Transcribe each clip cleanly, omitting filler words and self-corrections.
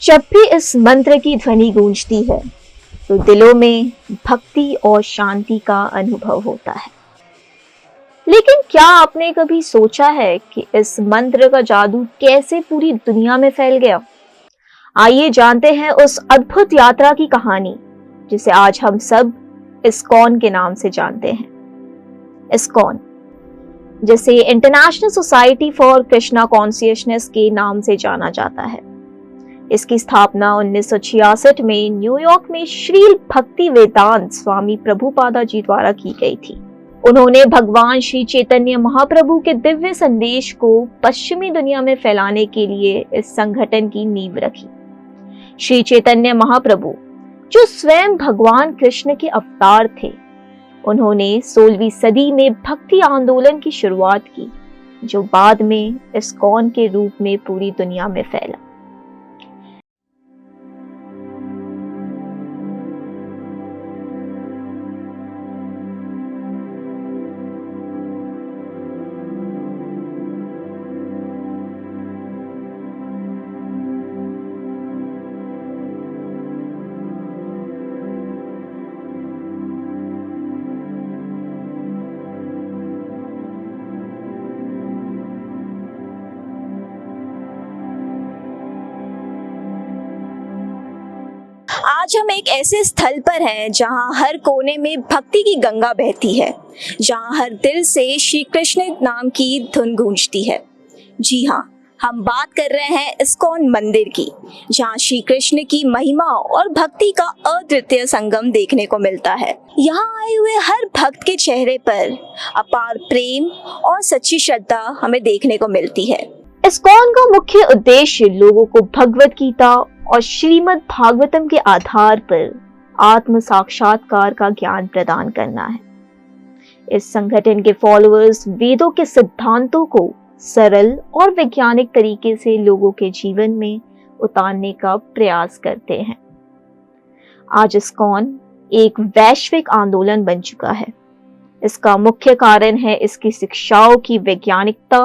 जब भी इस मंत्र की ध्वनि गूंजती है तो दिलों में भक्ति और शांति का अनुभव होता है। लेकिन क्या आपने कभी सोचा है कि इस मंत्र का जादू कैसे पूरी दुनिया में फैल गया? आइए जानते हैं उस अद्भुत यात्रा की कहानी जिसे आज हम सब इस्कॉन के नाम से जानते हैं। इस्कॉन, जिसे international society for Krishna consciousness के नाम से जाना जाता है। इसकी स्थापना 1966 में न्यूयॉर्क में श्रील भक्ति वेदांत स्वामी प्रभुपादा जी द्वारा की गई थी। उन्होंने भगवान श्री चैतन्य महाप्रभु के दिव्य संदेश को पश्चिमी दुनिया में फैलाने के लिए इस संगठन की नींव रखी। श्री चैतन्य महाप्रभु, जो स्वयं भगवान कृष्ण के अवतार थे, उन्होंने 16वीं सदी में भक्ति आंदोलन की शुरुआत की, जो बाद में इस्कॉन के रूप में पूरी दुनिया में फैला। आज हम एक ऐसे स्थल पर हैं जहां हर कोने में भक्ति की गंगा बहती है, जहां हर दिल से श्री कृष्ण नाम की धुन गूंजती है। जी हाँ, हम बात कर रहे हैं इस्कॉन मंदिर की, जहां श्री कृष्ण की महिमा और भक्ति का अद्वितीय संगम देखने को मिलता है। यहाँ आए हुए हर भक्त के चेहरे पर अपार प्रेम और सच्ची श्रद्धा हमें देखने को मिलती है। इस्कॉन का मुख्य उद्देश्य लोगों को भगवत गीता और श्रीमद् भागवतम के आधार पर आत्म साक्षात्कार का ज्ञान प्रदान करना है। इस संगठन के फॉलोअर्स वेदों के सिद्धांतों को सरल और वैज्ञानिक तरीके से लोगों के जीवन में उतारने का प्रयास करते हैं। आज इस्कॉन एक वैश्विक आंदोलन बन चुका है। इसका मुख्य कारण है इसकी शिक्षाओं की वैज्ञानिकता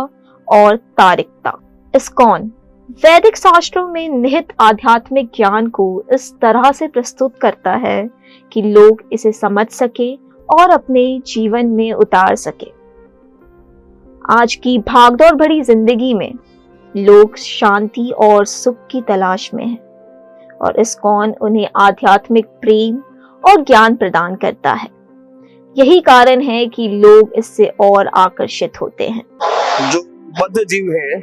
और तार्किकता। इस्कॉन वैदिक शास्त्रों में निहित आध्यात्मिक ज्ञान को इस तरह से प्रस्तुत करता है कि लोग इसे समझ सके और अपने जीवन में उतार सके। आज की भागदौड़ भरी जिंदगी में लोग शांति और सुख की तलाश में हैं, और इस्कॉन उन्हें आध्यात्मिक प्रेम और ज्ञान प्रदान करता है। यही कारण है कि लोग इससे और आकर्षित होते हैं। जो बद्ध जीव है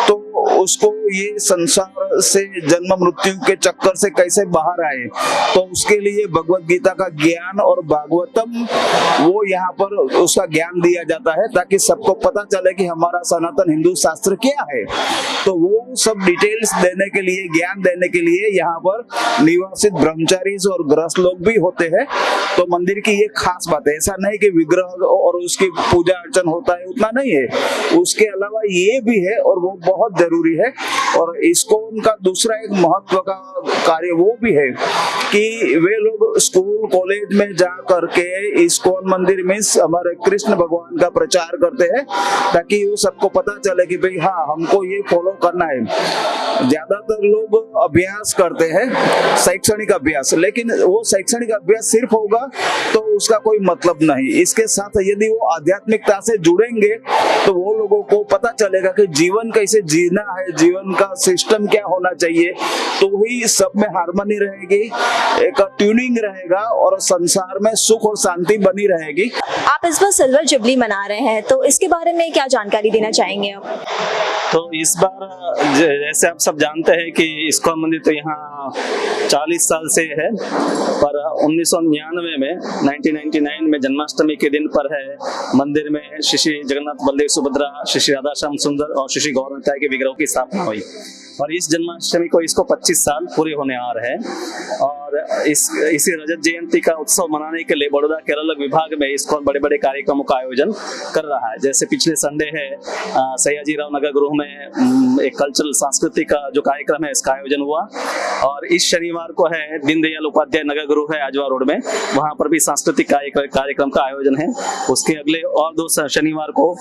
तो उसको ये संसार से जन्म मृत्यु के चक्कर से कैसे बाहर आए, तो उसके लिए भगवत गीता का ज्ञान और भागवतम वो यहाँ पर उसका ज्ञान दिया जाता है, ताकि सबको पता चले कि हमारा सनातन हिंदू शास्त्र क्या है। तो वो सब डिटेल्स देने के लिए, ज्ञान देने के लिए यहाँ पर निवासित ब्रह्मचारी और गृहस्थ लोग भी होते हैं। तो मंदिर की ये खास बात है। ऐसा नहीं कि विग्रह और उसकी पूजा अर्चन होता है, उतना नहीं है, उसके अलावा ये भी है और वो बहुत जरूरी है। और इस्कॉन का दूसरा एक महत्व का कार्य वो भी है कि वे लोग स्कूल कॉलेज में जा करके इस्कॉन मंदिर में हमारे कृष्ण भगवान का प्रचार करते हैं, ताकि वो सबको पता चले कि भाई हाँ, हमको ये फॉलो करना है। ज्यादातर लोग अभ्यास करते हैं, शैक्षणिक अभ्यास, लेकिन वो शैक्षणिक अभ्यास सिर्फ होगा तो उसका कोई मतलब नहीं। इसके साथ यदि वो आध्यात्मिकता से जुड़ेंगे तो वो लोगों को पता चलेगा कि जीवन कैसे जीना है, जीवन का सिस्टम क्या होना चाहिए, तो ही सब में हार्मनी रहेगी, एक ट्यूनिंग रहेगा और संसार में सुख और शांति बनी रहेगी। आप इस बार सिल्वर जुबली मना रहे हैं, तो इसके बारे में क्या जानकारी देना चाहेंगे आप? तो इस बार जैसे आप सब जानते हैं कि इस्कॉन मंदिर तो यहाँ 40 साल से है, पर 1999 में 1999 में जन्माष्टमी के दिन पर है मंदिर में श्री जगन्नाथ बलदेव सुभद्रा, श्री राधा श्याम सुंदर और श्री गौर निताय के विग्रहों की स्थापना हुई। और इस जन्माष्टमी को इसको 25 साल पूरे होने आ रहे हैं। और इसी रजत जयंती का उत्सव मनाने के लिए बड़ौदा केरल विभाग में इस्कॉन बड़े बड़े कार्यक्रमों का आयोजन कर रहा है। जैसे पिछले संडे है सयाजीराव नगर गृह में एक कल्चरल सांस्कृतिक जो कार्यक्रम है इसका आयोजन हुआ, और इस शनिवार को है दीनदयाल उपाध्याय नगर गृह है आजवा रोड में, वहां पर भी सांस्कृतिक कार्यक्रम का आयोजन है। उसके अगले और 2 शनिवार को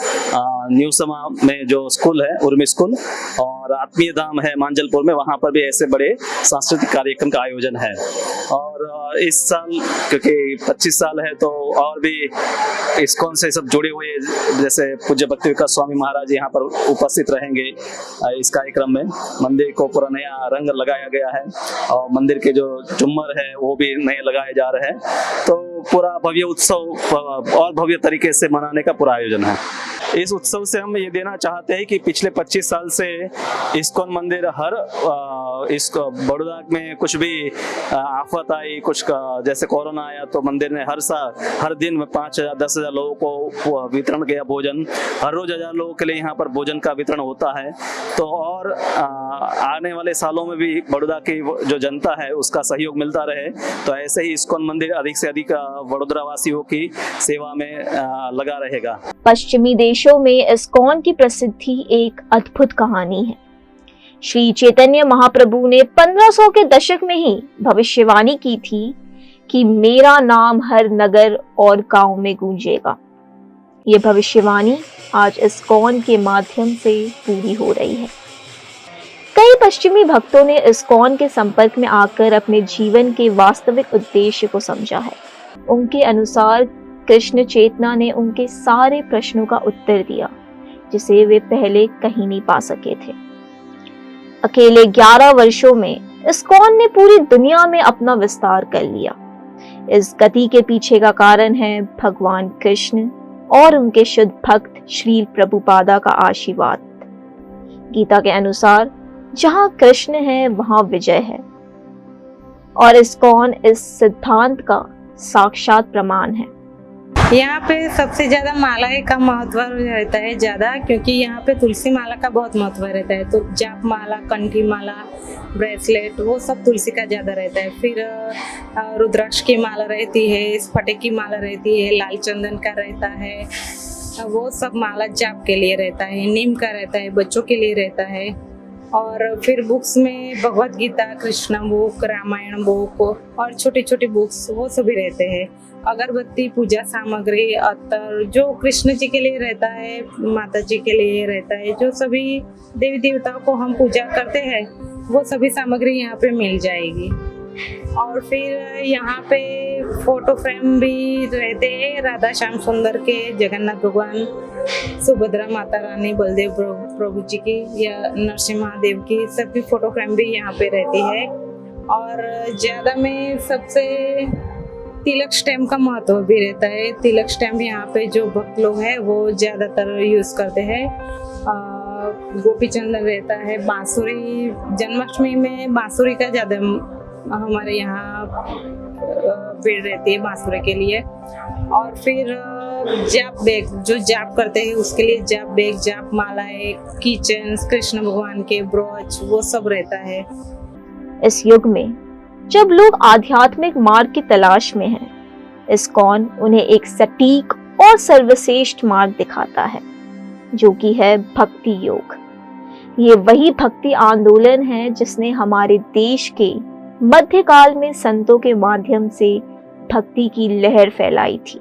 न्यू समा में जो स्कूल है उर्मी स्कूल, और और आत्मीय धाम है मांजलपुर में, वहाँ पर भी ऐसे बड़े सांस्कृतिक कार्यक्रम का आयोजन है। और इस साल क्योंकि 25 साल है तो और भी इस्कॉन से सब जुड़े हुए, जैसे पूज्य भक्ति विकास स्वामी महाराज यहाँ पर उपस्थित रहेंगे इस कार्यक्रम में। मंदिर को पूरा नया रंग लगाया गया है और मंदिर के जो झुम्मर है वो भी नए लगाए जा रहे हैं, तो पूरा भव्य उत्सव और भव्य तरीके से मनाने का पूरा आयोजन है। इस उत्सव से हम ये देना चाहते हैं कि पिछले 25 साल से इस्कॉन मंदिर हर इस बड़ौदा में कुछ भी आफत आई, कुछ जैसे कोरोना आया तो मंदिर ने हर दिन 5,000 10,000 लोगों को वितरण किया भोजन। हर रोज 1000 लोगों के लिए यहाँ पर भोजन का वितरण होता है। तो और आने वाले सालों में भी बड़ौदा की जो जनता है उसका सहयोग मिलता रहे, तो ऐसे ही इस्कॉन मंदिर अधिक से अधिक बड़ौदा वासियों की सेवा में लगा रहेगा। पश्चिमी देशों में इस्कॉन की प्रसिद्धि एक अद्भुत कहानी है। श्री चैतन्य महाप्रभु ने 1500 के दशक में ही भविष्यवाणी की थी कि मेरा नाम हर नगर और गांव में गूंजेगा। ये भविष्यवाणी आज इस्कॉन के माध्यम से पूरी हो रही है। कई पश्चिमी भक्तों ने इस्कॉन के संपर्क में आकर अपने जीवन के वास्तविक उद्देश्य को समझा है। उनके अनुसार कृष्ण चेतना ने उनके सारे प्रश्नों का उत्तर दिया जिसे वे पहले कहीं नहीं पा सके थे। अकेले 11 वर्षों में इस्कॉन ने पूरी दुनिया में अपना विस्तार कर लिया। इस गति के पीछे का कारण है भगवान कृष्ण और उनके शुद्ध भक्त श्रील प्रभुपादा का आशीर्वाद। गीता के अनुसार जहां कृष्ण है वहां विजय है, और इस्कॉन इस सिद्धांत का साक्षात प्रमाण है। यहाँ पे सबसे ज्यादा मालाएं का महत्व रहता है ज्यादा, क्योंकि यहाँ पे तुलसी माला का बहुत महत्व रहता है। तो जाप माला, कंठी माला, ब्रेसलेट, वो सब तुलसी का ज्यादा रहता है। फिर रुद्राक्ष की माला रहती है, स्फटिक की माला रहती है, लाल चंदन का रहता है, वो सब माला जाप के लिए रहता है। नीम का रहता है, बच्चों के लिए रहता है। और फिर बुक्स में भगवत गीता, कृष्ण बुक, रामायण बुक और छोटी छोटी बुक्स वो सभी रहते हैं। अगरबत्ती, पूजा सामग्री, अत्तर, जो कृष्ण जी के लिए रहता है, माता जी के लिए रहता है, जो सभी देवी देवताओं को हम पूजा करते हैं वो सभी सामग्री यहाँ पे मिल जाएगी। और फिर यहाँ पे फोटो फ्रेम भी रहते हैं, राधा श्याम सुंदर के, जगन्नाथ भगवान, सुभद्रा माता रानी, बलदेव प्रभु जी की या नरसिंह महादेव की, सबकी फोटो फ्रेम भी यहाँ पे रहती है। और ज्यादा में सबसे तिलक स्टैम्प का महत्व भी रहता है। तिलक स्टैम्प यहाँ पे जो भक्त लोग हैं वो ज्यादातर यूज करते हैं। गोपी चंदन रहता है, बांसुरी, जन्माष्टमी में बांसुरी का ज्यादा हमारे यहाँ भीड़ रहती है बांसुरी के लिए। और फिर जाप बैग, जो जाप करते हैं उसके लिए जाप बैग, जाप मालाएं, किचन, कृष्ण भगवान के ब्रोच, वो सब रहता है। इस युग में जब लोग आध्यात्मिक मार्ग की तलाश में हैं, इस्कॉन उन्हें एक सटीक और सर्वश्रेष्ठ मार्ग दिखाता है, जो कि है भक्ति योग। ये वही भक्ति आंदोलन है जिसने हमारे देश के मध्यकाल में संतों के माध्यम से भक्ति की लहर फैलाई थी।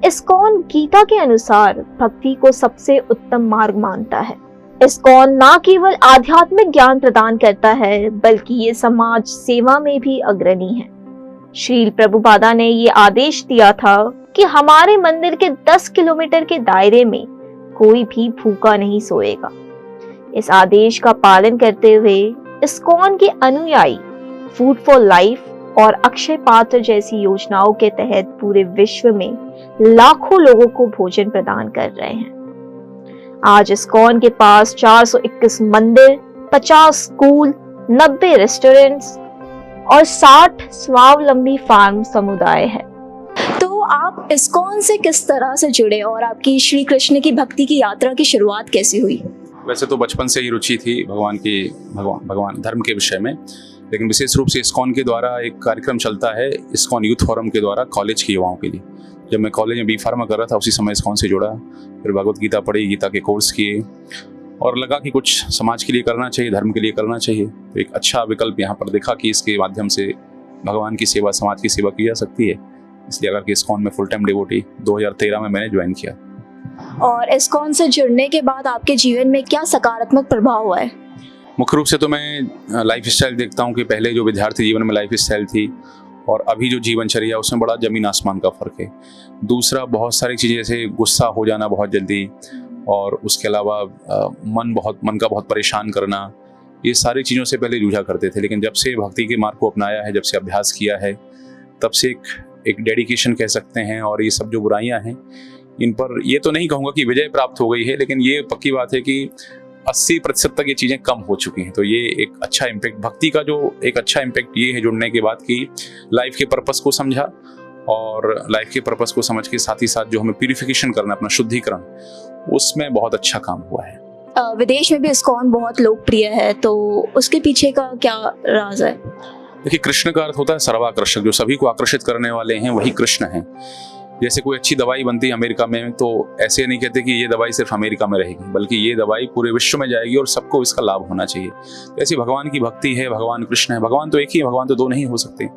इस्कॉन गीता के अनुसार भक्ति को सबसे उत्तम मार्ग मानता है। इस्कॉन न केवल आध्यात्मिक ज्ञान प्रदान करता है बल्कि ये समाज सेवा में भी अग्रणी है। श्रील प्रभुपादा ने ये आदेश दिया था कि हमारे मंदिर के 10 किलोमीटर के दायरे में कोई भी भूखा नहीं सोएगा। इस आदेश का पालन करते हुए इस्कॉन के अनुयायी फूड फॉर लाइफ और अक्षय पात्र जैसी योजनाओं के तहत पूरे विश्व में लाखों लोगों को भोजन प्रदान कर रहे हैं। आज इस्कॉन के पास 421 मंदिर, 50 स्कूल, 90 रेस्टोरेंट्स और 60 स्वावलंबी फार्म समुदाय है। तो आप इस्कॉन से किस तरह से जुड़े और आपकी श्री कृष्ण की भक्ति की यात्रा की शुरुआत कैसे हुई? वैसे तो बचपन से ही रुचि थी भगवान धर्म के विषय में, लेकिन विशेष रूप से इस्कॉन के द्वारा एक कार्यक्रम चलता है, इस्कॉन यूथ फोरम के द्वारा कॉलेज के युवाओं के लिए। जब मैं कॉलेज में बी फार्मा कर रहा था उसी समय इस्कॉन से जुड़ा, फिर भगवत गीता पढ़ी, गीता के कोर्स किए और लगा कि कुछ समाज के लिए करना चाहिए, धर्म के लिए करना चाहिए। तो एक अच्छा विकल्प यहाँ पर देखा कि इसके माध्यम से भगवान की सेवा, समाज की सेवा की जा सकती है। इसलिए अगर कि इस्कॉन में फुल टाइम डिवोटी 2013 में मैंने ज्वाइन किया। और इस्कॉन से जुड़ने के बाद आपके जीवन में क्या सकारात्मक प्रभाव हुआ है? मुख्य रूप से तो मैं लाइफ स्टाइल देखता हूँ कि पहले जो विद्यार्थी जीवन में लाइफ स्टाइल थी और अभी जो जीवनचर्या उसमें बड़ा ज़मीन आसमान का फ़र्क है। दूसरा, बहुत सारी चीज़ें जैसे गुस्सा हो जाना बहुत जल्दी, और उसके अलावा मन का बहुत परेशान करना, ये सारी चीज़ों से पहले जूझा करते थे। लेकिन जब से भक्ति के मार्ग को अपनाया है, जब से अभ्यास किया है, तब से एक डेडिकेशन कह सकते हैं, और ये सब जो बुराइयां हैं इन पर ये तो नहीं कहूँगा कि विजय प्राप्त हो गई है, लेकिन ये पक्की बात है कि 80% तक ये चीज़ें कम हो चुकी हैं। तो ये एक अच्छा इम्पैक्ट, भक्ति का जो एक अच्छा इम्पैक्ट ये है जुड़ने के बाद कि लाइफ के पर्पस को समझा, और लाइफ के पर्पस को समझ के साथ ही साथ जो हमें प्यूरिफिकेशन करना, अपना शुद्धिकरण, उसमें बहुत अच्छा काम हुआ है। विदेश में भी इस्कॉन बहुत लोकप्रिय है, तो उसके पीछे का क्या राज है? देखिए, कृष्ण का अर्थ होता है सर्वाकर्षक, जो सभी को आकर्षित करने वाले हैं वही कृष्ण हैं। जैसे कोई अच्छी दवाई बनती है अमेरिका में, तो ऐसे नहीं कहते कि ये दवाई सिर्फ अमेरिका में रहेगी, बल्कि ये दवाई पूरे विश्व में जाएगी और सबको इसका लाभ होना चाहिए। ऐसी भगवान की भक्ति है, भगवान कृष्ण है। भगवान तो एक ही, भगवान तो दो नहीं हो सकते।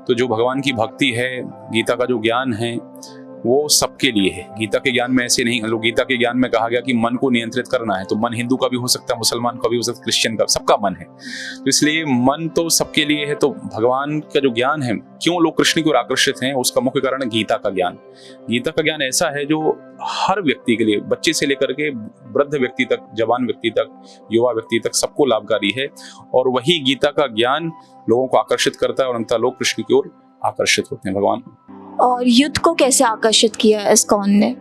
तो जो भगवान की भक्ति है, गीता का जो ज्ञान है, वो सबके लिए है। गीता के ज्ञान में ऐसे नहीं, लोग गीता के ज्ञान में कहा गया कि मन को नियंत्रित करना है, तो मन हिंदू का भी हो सकता है, मुसलमान का भी हो सकता है, क्रिश्चियन का, सबका मन है। तो इसलिए मन तो सबके लिए है। तो भगवान का जो ज्ञान है, क्यों लोग कृष्ण की ओर आकर्षित हैं, उसका मुख्य कारण है गीता का ज्ञान। गीता का ज्ञान ऐसा है जो हर व्यक्ति के लिए, बच्चे से लेकर के वृद्ध व्यक्ति तक, जवान व्यक्ति तक, युवा व्यक्ति तक, सबको लाभकारी है। और वही गीता का ज्ञान लोगों को आकर्षित करता है, और अंततः लोग कृष्ण की ओर आकर्षित होते हैं। भगवान और युद्ध को कैसे आकर्षित किया इस्कॉन ने?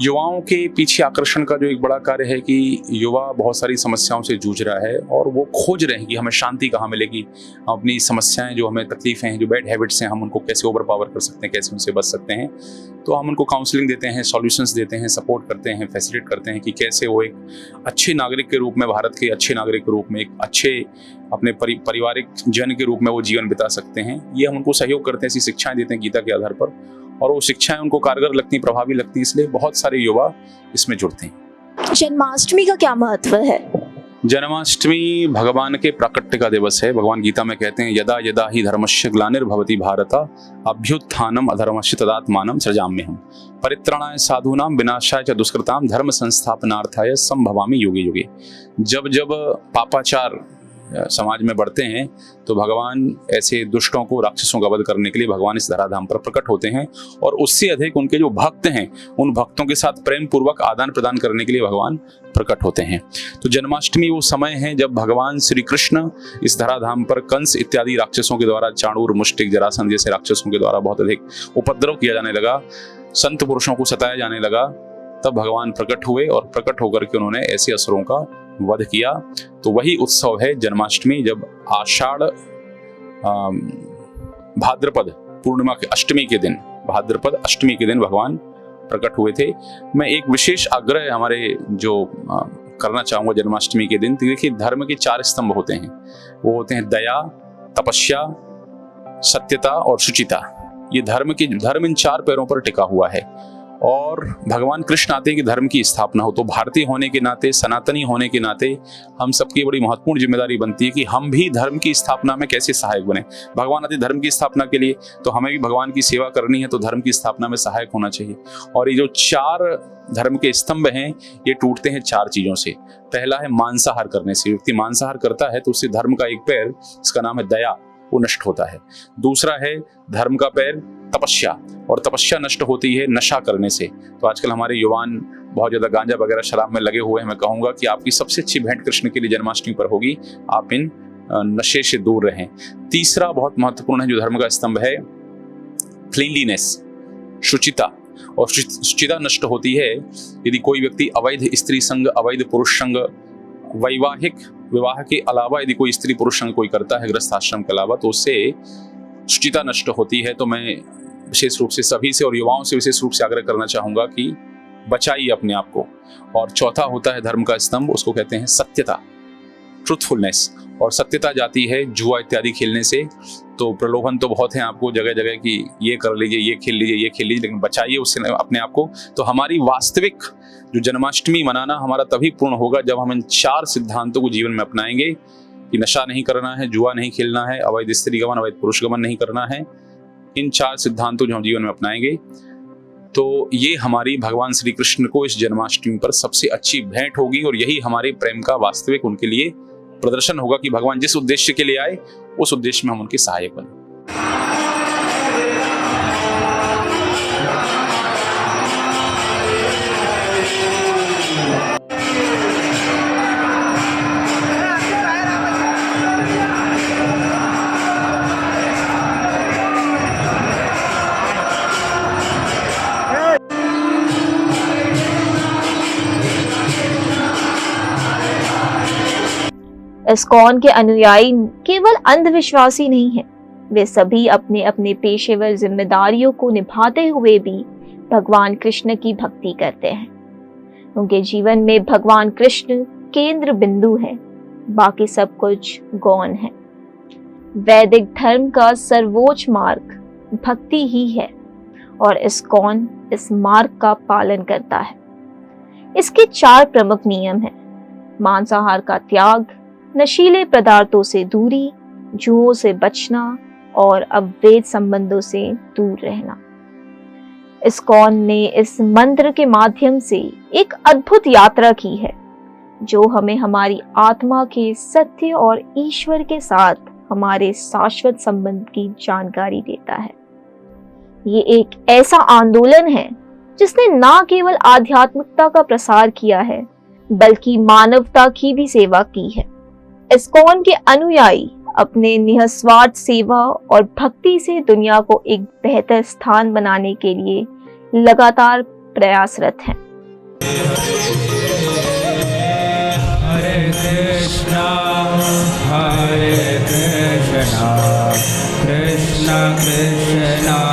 युवाओं के पीछे आकर्षण का जो एक बड़ा कार्य है कि युवा बहुत सारी समस्याओं से जूझ रहा है, और वो खोज रहे हैं कि हमें शांति कहाँ मिलेगी, अपनी समस्याएं, जो हमें तकलीफें हैं, जो बैड हैबिट्स हैं, हम उनको कैसे ओवर पावर कर सकते हैं, कैसे उनसे बच सकते हैं। तो हम उनको काउंसलिंग देते हैं, सॉल्यूशंस देते हैं, सपोर्ट करते हैं, फैसिलिटेट करते हैं कि कैसे वो एक अच्छे नागरिक के रूप में, भारत के अच्छे नागरिक के रूप में, एक अच्छे अपने पारिवारिक जन के रूप में वो जीवन बिता सकते हैं। ये हम उनको सहयोग करते हैं, ऐसी शिक्षाएं देते हैं गीता के आधार पर, और वो शिक्षाएं उनको कारगर लगती, प्रभावी लगती, इसलिए बहुत सारे युवा इसमें जुड़ते हैं। जन्माष्टमी का क्या महत्व है? जन्माष्टमी भगवान के प्राकट्य का दिवस है। भगवान गीता में कहते हैं, यदा यदा ही धर्मस्य ग्लानिर्भवति भारत अभ्युत्थानम अधर्मस्य तदात्मानं सृजाम्यहम् परित्राणाय साधूनां विनाशाय च दुष्कृतां धर्म संस्थापनार्थाय संभवामि युगे युगे। जब जब पापाचार समाज में बढ़ते हैं, तो भगवान ऐसे दुष्टों को, राक्षसों का वध करने के लिए भगवान इस धराधाम पर प्रकट होते हैं, और उससे अधिक उनके जो भक्त हैं, उन भक्तों के साथ प्रेम पूर्वक आदान प्रदान करने के लिए भगवान प्रकट होते हैं। तो जन्माष्टमी वो समय है जब भगवान श्री कृष्ण इस धराधाम पर कंस इत्यादि राक्षसों के द्वारा, चाणूर, मुष्टिक, जरासंध जैसे राक्षसों के द्वारा बहुत अधिक उपद्रव किया जाने लगा, संत पुरुषों को सताया जाने लगा, तब भगवान प्रकट हुए, और प्रकट होकर के उन्होंने ऐसे असुरों का वध किया। तो वही उत्सव है जन्माष्टमी, जब आषाढ़ भाद्रपद पूर्णिमा के अष्टमी के दिन, भाद्रपद अष्टमी के दिन भगवान प्रकट हुए थे। मैं एक विशेष आग्रह हमारे जो करना चाहूँगा जन्माष्टमी के दिन, तो देखिए, धर्म के 4 स्तंभ होते हैं। वो होते हैं दया, तपस्या, सत्यता और शुचिता। ये धर्म इन 4 पैरों पर टिका हुआ है, और भगवान कृष्ण आते हैं कि धर्म की स्थापना हो। तो भारतीय होने के नाते, सनातनी होने के नाते, हम सबकी बड़ी महत्वपूर्ण जिम्मेदारी बनती है कि हम भी धर्म की स्थापना में कैसे सहायक बने। भगवान आते धर्म की स्थापना के लिए, तो हमें भी भगवान की सेवा करनी है, तो धर्म की स्थापना में सहायक होना चाहिए। और ये जो 4 धर्म के स्तंभ हैं, ये टूटते हैं 4 चीजों से। पहला है मांसाहार करने से। व्यक्ति मांसाहार करता है तो उससे धर्म का एक पैर, इसका नाम है दया, वो नष्ट होता है। दूसरा है धर्म का पैर तपस्या, और तपस्या नष्ट होती है नशा करने से। तो आजकल हमारे युवान बहुत ज्यादा गांजा वगैरह शराब में लगे हुए हैं। मैं कहूंगा कि आपकी सबसे अच्छी भेंट कृष्ण के लिए जन्माष्टमी पर होगी, आप इन नशे से दूर रहें। तीसरा बहुत महत्वपूर्ण है जो धर्म का स्तंभ है, क्लीनलीनेस, शुचिता। और शुचिता नष्ट होती है यदि कोई व्यक्ति अवैध स्त्री संग, अवैध पुरुष संग, वैवाहिक विवाह के अलावा यदि कोई स्त्री पुरुष संग कोई करता है गृहस्थ आश्रम के अलावा, तो उससे शुचिता नष्ट होती है। तो मैं विशेष रूप से सभी से और युवाओं से विशेष रूप से आग्रह करना चाहूंगा कि बचाइए अपने आप को। और चौथा होता है धर्म का स्तंभ, उसको कहते हैं सत्यता, ट्रुथफुलनेस। और सत्यता जाती है जुआ इत्यादि खेलने से। तो प्रलोभन तो बहुत है आपको जगह जगह कि ये कर लीजिए, ये खेल लीजिए, ये खेल लीजिए, लेकिन बचाइए उससे अपने आप को। तो हमारी वास्तविक जो जन्माष्टमी मनाना हमारा तभी पूर्ण होगा जब हम इन 4 सिद्धांतों को जीवन में अपनाएंगे कि नशा नहीं करना है, जुआ नहीं खेलना है, अवैध स्त्री गमन, अवैध पुरुष गमन नहीं करना है। इन 4 सिद्धांतों जो हम जीवन में अपनाएंगे, तो ये हमारी भगवान श्री कृष्ण को इस जन्माष्टमी पर सबसे अच्छी भेंट होगी, और यही हमारे प्रेम का वास्तविक उनके लिए प्रदर्शन होगा कि भगवान जिस उद्देश्य के लिए आए उस उद्देश्य में हम उनके सहायक बने। इस्कॉन के अनुयायी केवल अंधविश्वासी नहीं हैं, वे सभी अपने अपने पेशेवर जिम्मेदारियों को निभाते हुए भी भगवान कृष्ण की भक्ति करते हैं। उनके जीवन में भगवान कृष्ण केंद्र बिंदु है, बाकी सब कुछ गौण है। वैदिक धर्म का सर्वोच्च मार्ग भक्ति ही है और इस्कॉन इस मार्ग का पालन करता है। इसके 4 प्रमुख नियम हैं: मांसाहार का त्याग, नशीले पदार्थों से दूरी, जुओं से बचना और अवैध संबंधों से दूर रहना। इस्कॉन ने इस मंत्र के माध्यम से एक अद्भुत यात्रा की है जो हमें हमारी आत्मा के सत्य और ईश्वर के साथ हमारे शाश्वत संबंध की जानकारी देता है। ये एक ऐसा आंदोलन है जिसने न केवल आध्यात्मिकता का प्रसार किया है बल्कि मानवता की भी सेवा की है। इस्कॉन के अनुयायी अपने निस्वार्थ सेवा और भक्ति से दुनिया को एक बेहतर स्थान बनाने के लिए लगातार प्रयासरत हैं। हरे कृष्णा कृष्ण कृष्ण